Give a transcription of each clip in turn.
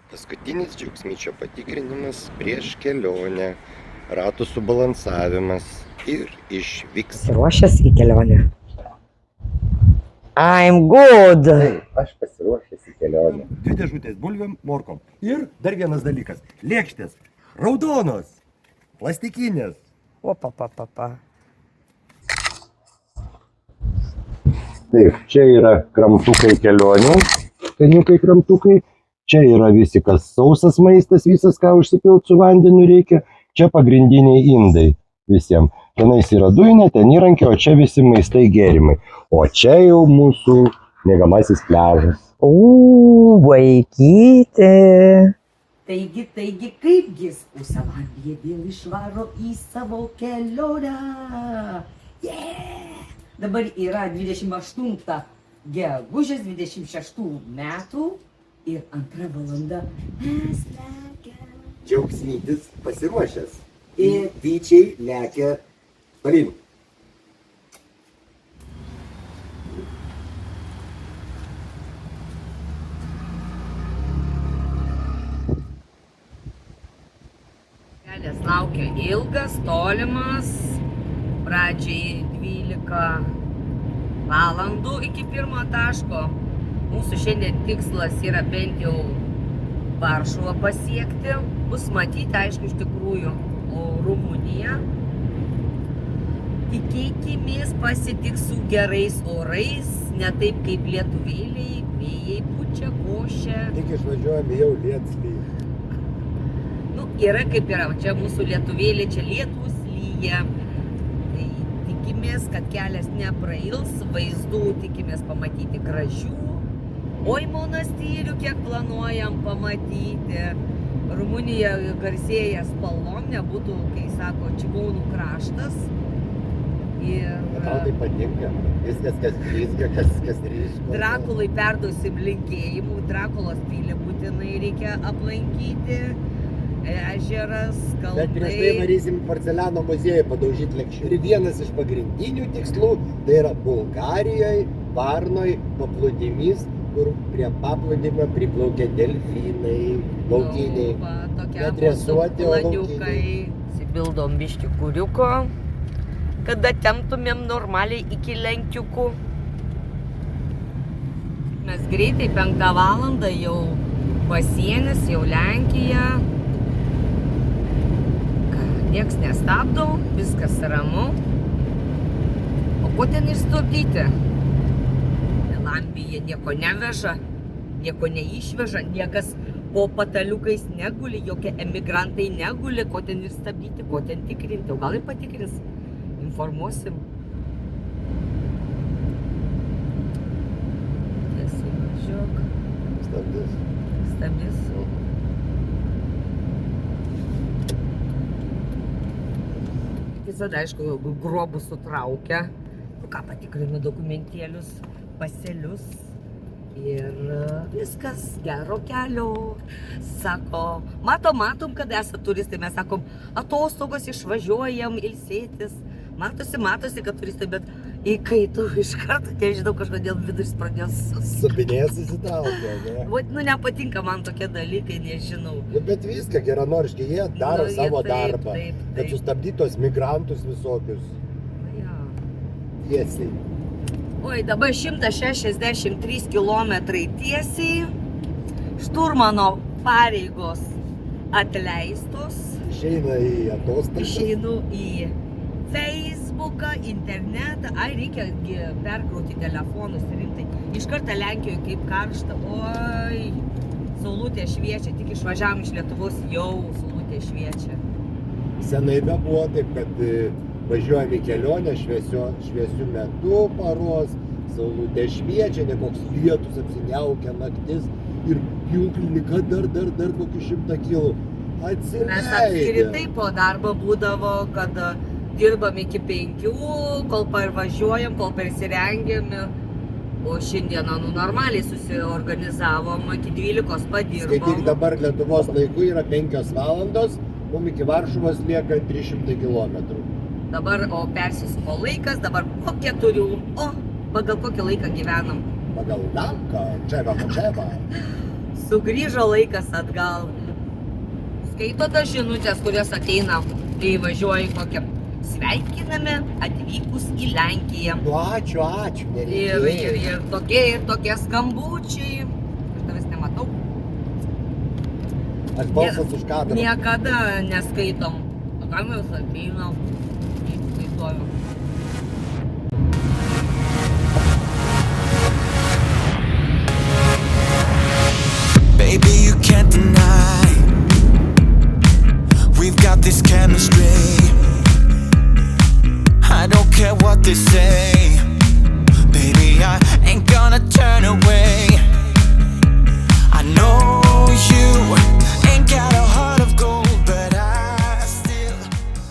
Paskutinis džiaugsmyčio patikrinimas prieš kelionę, ratų subalansavimas ir išvyks. Pasiruošęs į kelionę. I'm good. Taip, aš pasiruošęs į kelionę. 2 dėžutės bulvėm, morkom. Ir dar vienas dalykas. Lėkštės. Raudonos. Plastikinės. Opa. Taip, čia yra kramtukai kelionių, skaniukai kramtukai. Čia yra visi, kas sausas maistas, visas, ką užsipilt su vandeniu reikia. Čia pagrindiniai indai visiems. Tenais yra dujinė, ten įrankė, o čia visi maistai gėrimai. O čia jau mūsų mėgamasis pliažas. Vaikyti. Taigi, kaipgi Usalandiją vėl išvaro į savo kelionę. Yeah! Dabar yra 28 gegužės 26 metų ir 2 valanda. Mes lekiam. Džiaugsmytis pasiruošęs. Ir vyčiai lekia tolyn. Kelias laukia ilgas, tolimas, pradžiai 12 valandų iki pirmo taško. Mūsų šiandien tikslas yra bent jau Varšuvą pasiekti. Bus matyti, aišku, iš tikrųjų, Rumuniją. Tikėkimės pasitiks su gerais orais, ne taip kaip lietuvėliai, vėjai pučia, košia. Tik išvažiuojame jau lietslį. Yra kaip yra, čia mūsų lietuvėlė, čia lietus lyja. Tai tikimės, kad kelias neprails, vaizdų tikimės pamatyti gražių. Oi, monastyrių kiek planuojam pamatyti. Rumunija garsėja spalvom, nebūtų, kai sako, čigonų kraštas. Ir Tau tai patinka. Viskas, kas blizga, kas ryško. Drakulai perduosim linkėjimų. Drakulos pilį būtinai reikia aplankyti. Ežeras, kalnai. Bet prieš tai varysim porceliano muziejų padaužyti lėkščių. Ir vienas iš pagrindinių tikslų tai yra Bulgarijoje, Varnoj, paplūdimys, kur prie paplūdimio priplaukia delfinai, laukiniai. Nedresuoti, o laukiniai. Sipildom biškį kuriuko, kada temptumėm normaliai iki lenkiukų. Mes greitai 5 valandą jau pasienis, jau Lenkija. Nieks nestabdo, viskas ramu. O ko ten išstabdyti? Lambija nieko neveža, nieko neišveža, niekas po pataliukais neguli, jokie emigrantai neguli, ko ten ir stabdyti, ko ten tikrinti. O gal ir patikrins, informuosim. Tiesiai važiuok. Stabdys. Visada, aišku, grobus sutraukia. Ką patikrinu dokumentėlius, paselius. Ir viskas, gero kelio. Sako, matom, kad esate turistai. Mes sakom, atostogos išvažiuojam ilsėtis. Matosi, kad turistai, bet įkaitų iš karto, nežinau, kažkodėl vidus pradės Subinės įsitraukia, ne? Nepatinka man tokie dalykai, nežinau. Bet viską geranoriškai, jie daro savo darbą. Taip. Kad sustabdytos migrantus visokius. Ja. Tiesiai. Oi, dabar 163 kilometrai tiesiai. Šturmano pareigos atleistos. Išeina į atostogas. Išeinu į Facebooką, internetą. Ai, reikia perkrauti telefonus rimtai. Iš karto Lenkijoje kaip karšta. Oi, saulutė šviečia. Tik išvažiavom iš Lietuvos, jau saulutė šviečia. Senai buvo taip, kad važiuojam į kelionę šviesiu metu paros, saulutė šviečia, ne koks lietus apsiniaukia naktis ir pjūklinika dar kokį 100 kilų. Atsileidė. Mes apskritai po darbo būdavo, kad dirbam iki 5, kol parvažiuojam, kol persirengiam. O šiandieną normaliai susiorganizavom, iki 12 padirbom. Skaityk, dabar Lietuvos laiku yra 5 valandos, mums iki Varšuvos lieka 300 kilometrų. Dabar, persisuko laikas, dabar po 4, pagal kokį laiką gyvenam. Pagal Danką, Čeva. Sugrįžo laikas atgal. Skaito tas žinutės, kurios ateina, kai važiuoji kokią. Sveikiname atvykus į Lenkiją. Nu, ačiū, Ir tokie skambučiai. Aš tavęs nematau. Aš balsas už kadrą. Niekada neskaitom. O kam jūs ateina? Skaitoju. Baby, you can't deny we've got this chemistry. I don't care what they say. Baby, I ain't gonna turn away. I know you ain't got a heart of gold, but I still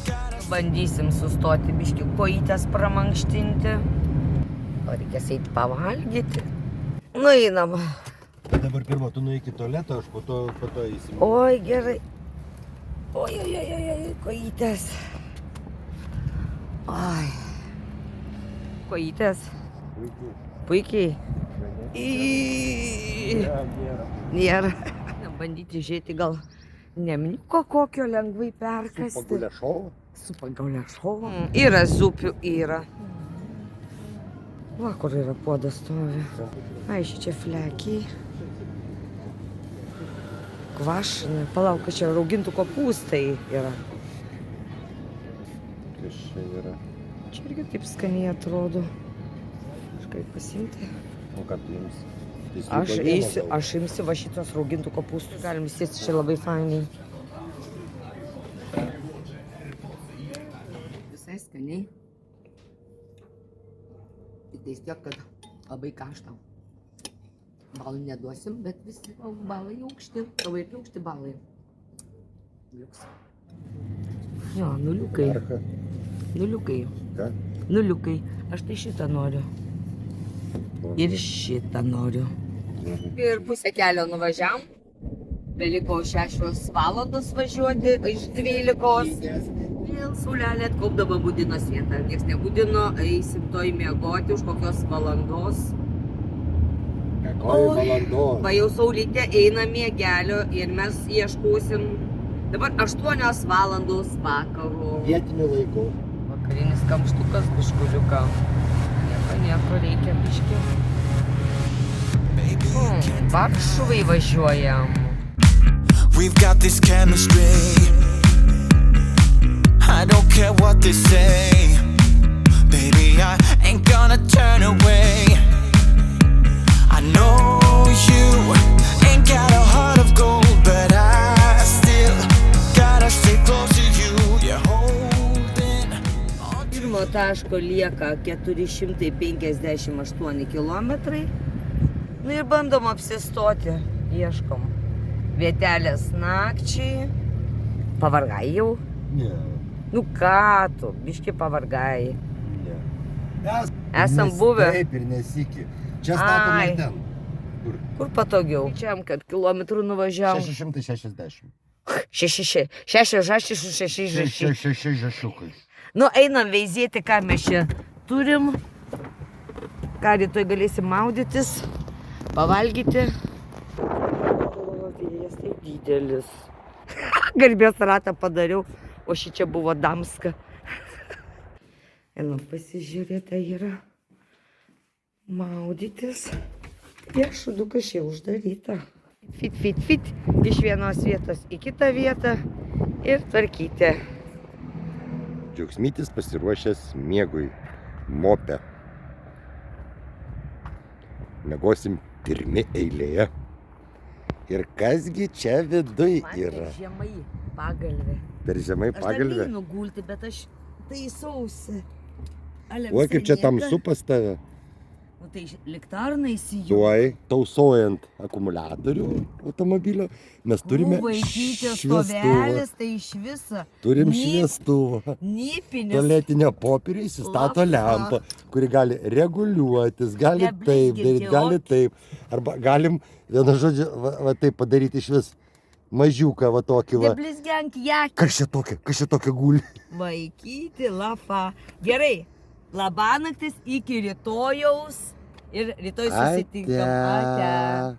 gotta... Bandysim sustoti biškių kojytės pramankštinti. O reikės eiti pavalgyti. Nueinam. Dabar pirma, tu nueik į tualetą, aš po to įsimu. Oi, gerai. Oi, kojytės. Oi. Kojytės. Puikiai. Nėra. Bandyti žiūrėti gal nemniuko kokio lengvai perkasti. Su pagulešovu. Yra zupių, yra. Va, kur yra puodas stovi. Ai, čia flekiai. Kvašina. Palauk, kad čia raugintų kopūstai yra. Kas čia yra? Čia irgi taip skaniai atrodo. Kažkaip pasimti. O ką tu jums? Aš imsiu va šitos raugintų kopūstų. Galim sėsti čia labai fainai. Visai skaniai. Tik tais tiek, kad labai karšta. Balų neduosim, bet visi balai aukšti. Tavo irgi aukšti balai. Liuks. Jo, nuliukai. Nuliukai. Ką? Nuliukai. Aš tai šitą noriu. Ir šitą noriu. Ir pusę kelio nuvažiavam. Beliko 6 valandos važiuoti iš 12. Vėl saulelė atkaupdavo budinos vietą. Nieks nebudino, eisim toj miegoti už kokios valandos. Kokoj valandos? Va jau saulytė eina miegelio ir mes ieškosim. Dabar 8 valandos vakaro. Vietinių laikų. Vakarinis kamštukas biškuliuka. Nieko reikia biški. Varšuvai važiuojam. We've got this chemistry. I don't care what they say. Baby, I ain't gonna turn away. I know you ain't got a heart of gold, but I still gotta stay close to you. You're holding on. Pirmo taško lieka 458 kilometrai. Nu ir bandom apsistoti. Ieškom vietelės nakčiai. Pavargai jau? Ne. Nu ką tu, biški pavargai. Ne. Esam buvę. Taip ir nesikį. Čia statoma Ai. ten. Kur patogiau? Čia kad kilometrų nuvažiavom. 660. 6. Žašiukai. Nu, einam veizėti, ką mes čia turim. Ką rytoj galėsim maudytis, pavalgyti. O, vėjas tai didelis. Garbės ratą padariau, o ši čia buvo damska. Einam pasižiūrėti, yra maudytis. Viešudukas čia uždaryta. Fit. Iš vienos vietos į kitą vietą ir tvarkyti. Džiaugsmytis pasiruošęs miegui. Mope. Miegosim pirmi eilėje. Ir kasgi čia viduj yra? Žemai pagalvė. Per žemai Aš dar pagalvė. neinu gulti, bet aš taisausi. Oi, kaip čia tamsu pas tave. Nu tai liktarną įsijungi. Tuoj, tausojant akumuliatorių automobilio, mes turime Vaikytės šviestuvą. stovelis, tai iš viso. Turim Ny- šviestuvą. Nypinis. Tualetinė popierių įsistato Lafa. lempą, kuri gali reguliuotis, gali taip Neblizginti daryti, gali okį. taip. Arba galim, vienu žodžiu, va taip padaryti iš vis mažiuką, va tokį va. Neblizgiank jakį. Kas čia tokia guli? Vaikyti lafa. Gerai. Labanaktis iki rytojaus. Ir rytoj susitinkam. Ate.